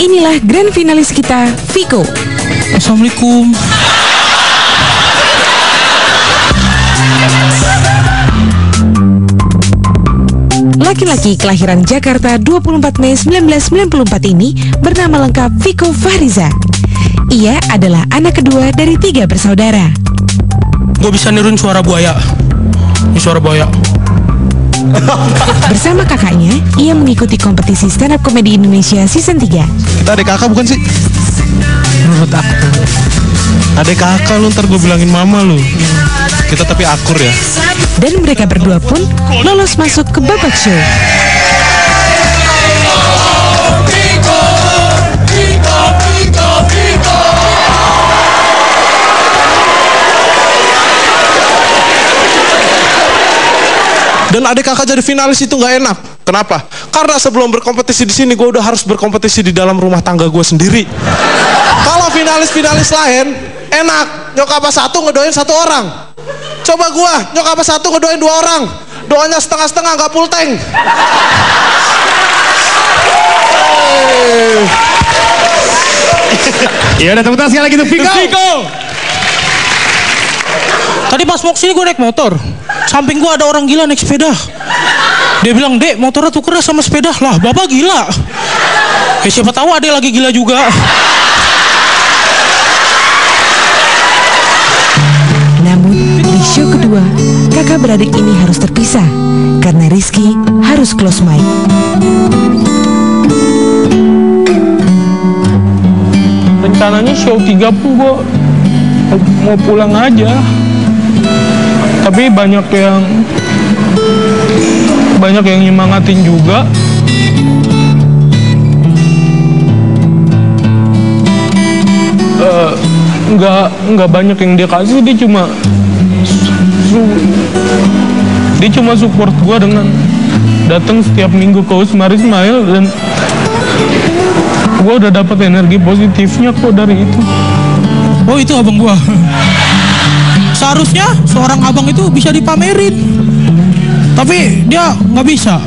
Inilah grand finalis kita, Viko. Assalamualaikum. Laki-laki kelahiran Jakarta 24 Mei 1994 ini bernama lengkap Viko Fahriza. Ia adalah anak kedua dari 3 bersaudara. Gue bisa niruin suara buaya. Ini suara buaya. Bersama kakaknya, ia mengikuti kompetisi stand up komedi Indonesia season 3. Kita adik kakak bukan sih? Menurut aku. Adik kakak lu, ntar gue bilangin mama lu. Kita tapi akur ya. Dan mereka berdua pun lolos masuk ke babak show. Dan adik kakak jadi finalis itu nggak enak. Kenapa? Karena sebelum berkompetisi di sini, gue udah harus berkompetisi di dalam rumah tangga gue sendiri. Kalau finalis-finalis lain, enak. Nyokap satu ngedoain 1 orang. Coba gue, nyokap satu ngedoain 2 orang. Doanya setengah-setengah, nggak full tank. Ya udah, tepuk tangan sekali lagi tuh Viko. Tadi pas mau kesini gue naik motor. Samping gue ada orang gila naik sepeda. Dia bilang, "Dek, motornya tukeran sama sepeda." Lah, bapak gila. Ya siapa tahu ada lagi gila juga. Namun, di show kedua, kakak beradik ini harus terpisah karena Rizky harus close mic. Rencananya show 3 pun gue mau pulang aja. Tapi banyak yang nyemangatin juga. Nggak banyak yang dia kasih, dia cuma support gue dengan datang setiap minggu ke Usmar Ismail, dan gue udah dapat energi positifnya kok dari itu. Oh, itu abang gue. Seharusnya seorang abang itu bisa dipamerin, tapi dia nggak bisa.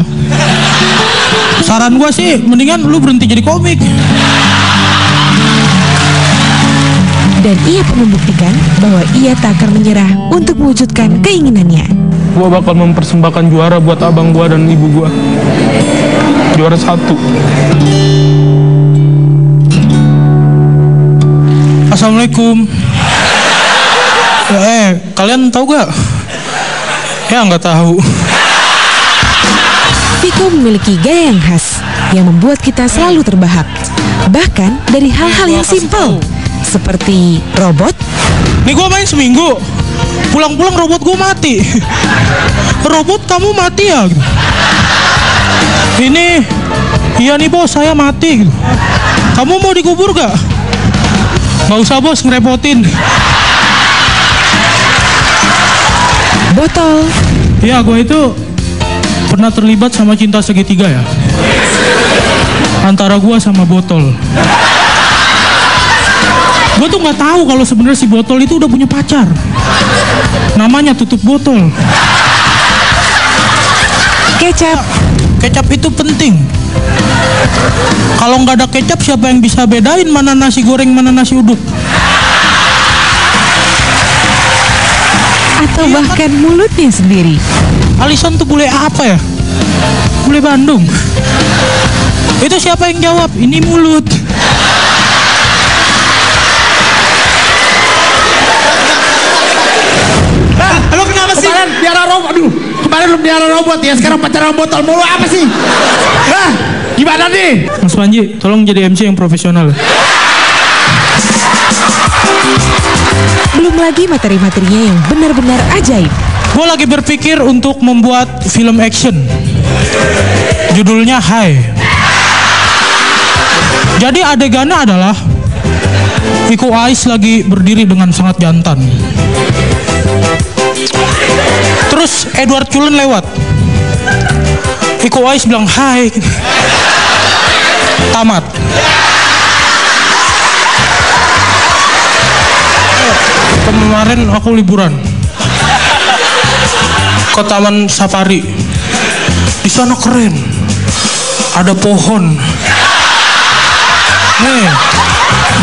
Saran gue sih, mendingan lu berhenti jadi komik. Dan ia pun membuktikan bahwa ia tak akan menyerah untuk mewujudkan keinginannya. Gue bakal mempersembahkan juara buat abang gue dan ibu gue. Juara 1. Assalamualaikum. Kalian tahu gak? Ya nggak tahu. Viko memiliki gaya yang khas yang membuat kita selalu terbahak. Bahkan dari hal-hal yang simpel seperti robot. Nih gue main seminggu, pulang-pulang robot gue mati. Robot, kamu mati ya? Ini, iya nih bos, saya mati. Kamu mau dikubur gak? Gak usah bos, ngerepotin. Botol. Ya, gue itu pernah terlibat sama cinta segitiga ya. Antara gue sama botol. Gue tuh nggak tahu kalau sebenarnya si botol itu udah punya pacar. Namanya tutup botol. Kecap. Kecap itu penting. Kalau nggak ada kecap, siapa yang bisa bedain mana nasi goreng, mana nasi uduk? Atau bahkan mulutnya sendiri. Alison tuh bule apa ya? Bule Bandung. Itu siapa yang jawab? Ini mulut. Lo kenapa sih? Kemarin piara robot, aduh. Kemarin lu piara robot ya, sekarang pacaran botol mulu apa sih? Hah? Gimana nih? Mas Panji, tolong jadi MC yang profesional. Belum lagi materi-materinya yang benar-benar ajaib. Gue lagi berpikir untuk membuat film action. Judulnya Hai. Jadi adegannya adalah Iko Uwais lagi berdiri dengan sangat jantan. Terus Edward Cullen lewat. Iko Uwais bilang hai. Tamat. Kemarin aku liburan ke Taman Safari. Di sana keren. Ada pohon. Nih,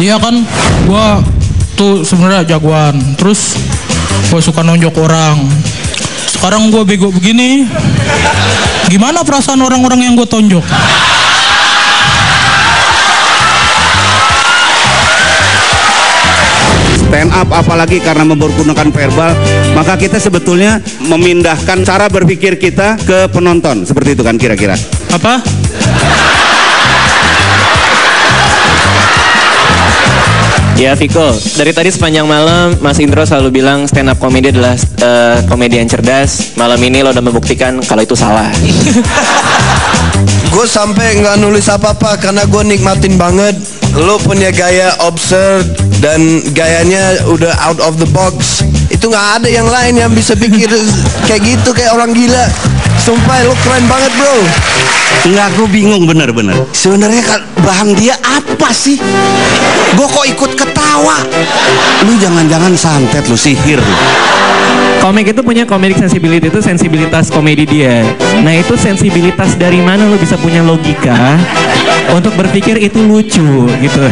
iya kan, gua tuh sebenarnya jagoan. Terus gua suka nonjok orang. Sekarang gua bego begini. Gimana perasaan orang-orang yang gua tonjok? Stand up apalagi karena mempergunakan verbal, maka kita sebetulnya memindahkan cara berpikir kita ke penonton. Seperti itu kan kira-kira. Apa? Ya Viko, dari tadi sepanjang malam Mas Indro selalu bilang stand up comedy adalah komedi yang cerdas. Malam ini lo udah membuktikan kalau itu salah. Gue sampai nggak nulis apa-apa karena gue nikmatin banget. Lo punya gaya absurd dan gayanya udah out of the box. Itu nggak ada yang lain yang bisa pikir kayak gitu, kayak orang gila. Sumpah lo keren banget bro. Enggak, gue bingung bener-bener. Sebenarnya bahan dia apa sih? Gue kok ikut ketawa? Lu jangan-jangan santet, lu sihir lu. Komik itu punya comedic sensibility, itu sensibilitas komedi dia. Nah itu sensibilitas dari mana lo bisa punya logika untuk berpikir itu lucu gitu.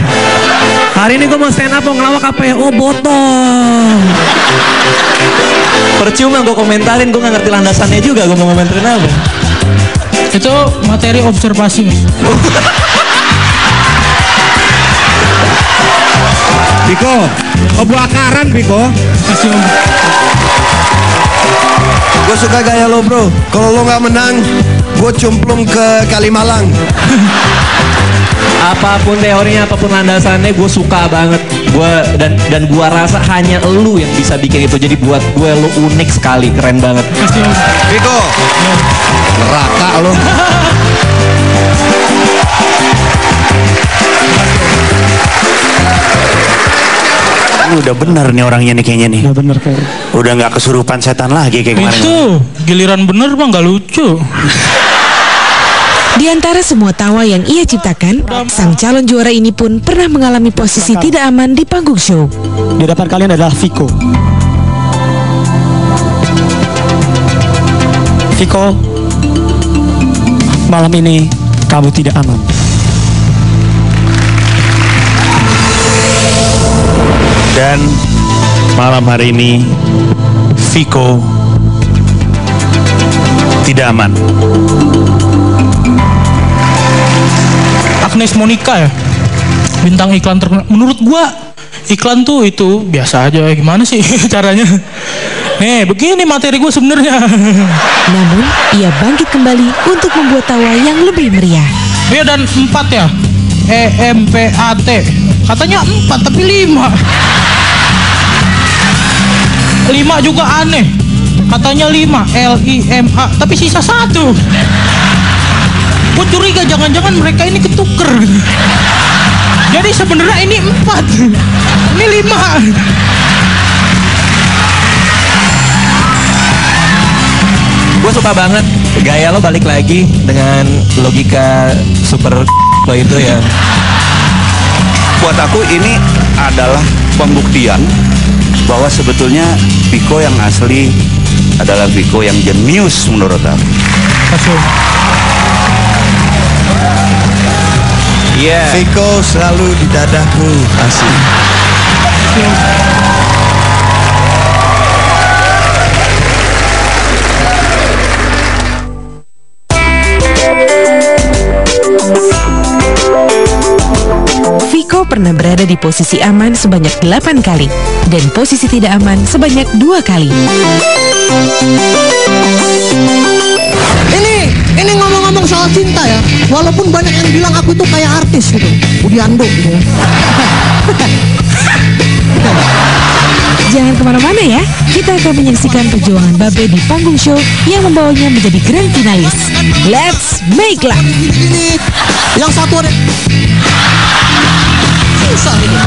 Hari ini gue mau stand up, mau ngelawak apa ya? Oh botol. Percuma gue komentarin, gue gak ngerti landasannya juga gue mau komentarin apa. Itu materi observasi. Viko, kebakaran Viko. Kasih Om. Gue suka gaya lo bro. Kalau lo nggak menang, gue cumplung ke Kalimalang. Apapun teorinya, apapun landasannya, gue suka banget. Dan gue rasa hanya lu yang bisa bikin itu. Jadi buat gue lu unik sekali, keren banget. Kasih Om. Viko, neraka lo. Udah bener nih orangnya nih kayaknya nih. Udah bener kayak. Udah nggak kesurupan setan lagi kayak kemarin. Itu giliran bener mah nggak lucu. Di antara semua tawa yang ia ciptakan, sang calon juara ini pun pernah mengalami posisi tidak aman di panggung show. Di depan kalian adalah Viko. Viko, malam ini kamu tidak aman. Dan malam hari ini Viko tidak aman. Agnes Monica ya, bintang iklan terkenal. Menurut gua iklan tuh itu biasa aja. Gimana sih caranya? Nih begini materi gua sebenarnya. Namun, ia bangkit kembali untuk membuat tawa yang lebih meriah. Iya dan 4 ya, EMPAT. Katanya 4 tapi 5. 5 juga aneh. Katanya 5 LIMA tapi sisa 1. Gue curiga jangan-jangan mereka ini ketuker. Jadi sebenarnya ini 4. Ini 5. Gue suka banget gaya lo balik lagi dengan logika super lo itu ya. Buat aku ini adalah pembuktian bahwa sebetulnya Viko yang asli adalah Viko yang jenius menurut aku. Iya. Viko selalu di dadaku asli. Viko pernah berada di posisi aman sebanyak 8 kali dan posisi tidak aman sebanyak 2 kali. Ini ngomong-ngomong soal cinta ya, walaupun banyak yang bilang aku tuh kayak artis gitu, Budiando gitu ya. Jangan kemana-mana ya, kita akan menyaksikan perjuangan Babe di panggung show yang membawanya menjadi grand finalis. Let's make love. Yang satu ada susah ini.